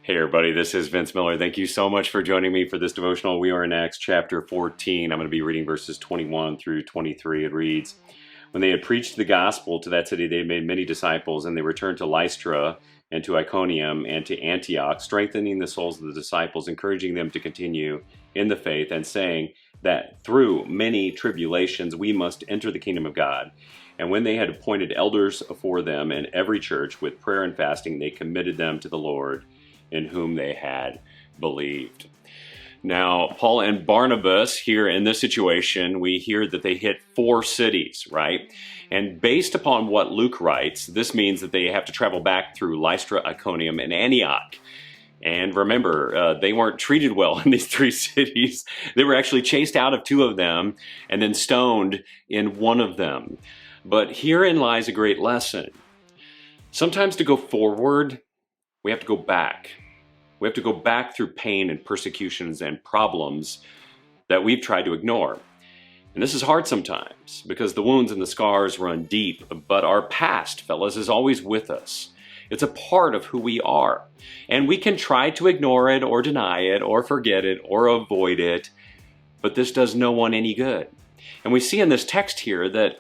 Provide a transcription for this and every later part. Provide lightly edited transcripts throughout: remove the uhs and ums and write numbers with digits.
Hey everybody, this is Vince Miller. Thank you so much for joining me for this devotional. We are in Acts chapter 14. I'm going to be reading verses 21 through 23. It reads, "When they had preached the gospel to that city, they made many disciples, and they returned to Lystra and to Iconium and to Antioch, strengthening the souls of the disciples, encouraging them to continue in the faith, and saying that through many tribulations we must enter the kingdom of God. And when they had appointed elders for them in every church, with prayer and fasting, they committed them to the Lord, in whom they had believed." Now, Paul and Barnabas here in this situation, we hear that they hit 4 cities, right? And based upon what Luke writes, this means that they have to travel back through Lystra, Iconium, and Antioch. And remember, they weren't treated well in these 3 cities. They were actually chased out of 2 of them and then stoned in 1 of them. But herein lies a great lesson. Sometimes to go forward, we have to go back. We have to go back through pain and persecutions and problems that we've tried to ignore. And this is hard sometimes because the wounds and the scars run deep, but our past, fellas, is always with us. It's a part of who we are. And we can try to ignore it or deny it or forget it or avoid it, but this does no one any good. And we see in this text here that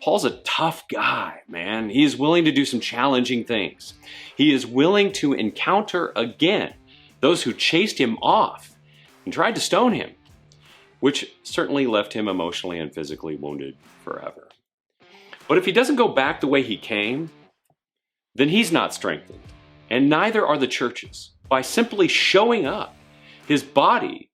Paul's a tough guy, man. He is willing to do some challenging things. He is willing to encounter again those who chased him off and tried to stone him, which certainly left him emotionally and physically wounded forever. But if he doesn't go back the way he came, then he's not strengthened, and neither are the churches. By simply showing up, his body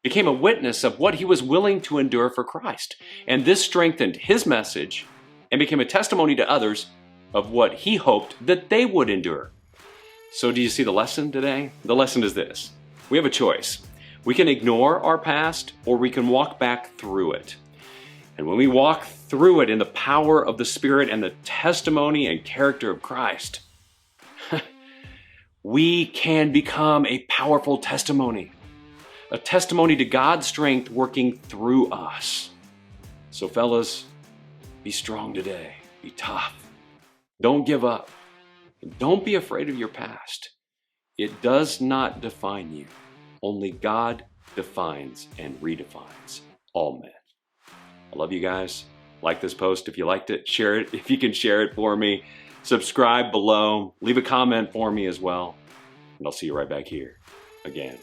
became a witness of what he was willing to endure for Christ. And this strengthened his message and became a testimony to others of what he hoped that they would endure. So do you see the lesson today? The lesson is this. We have a choice. We can ignore our past, or we can walk back through it. And when we walk through it in the power of the Spirit and the testimony and character of Christ, we can become a powerful testimony. A testimony to God's strength working through us. So fellas, be strong today. Be tough. Don't give up. Don't be afraid of your past. It does not define you. Only God defines and redefines all men. I love you guys. Like this post if you liked it. Share it if you can share it for me. Subscribe below. Leave a comment for me as well. And I'll see you right back here again.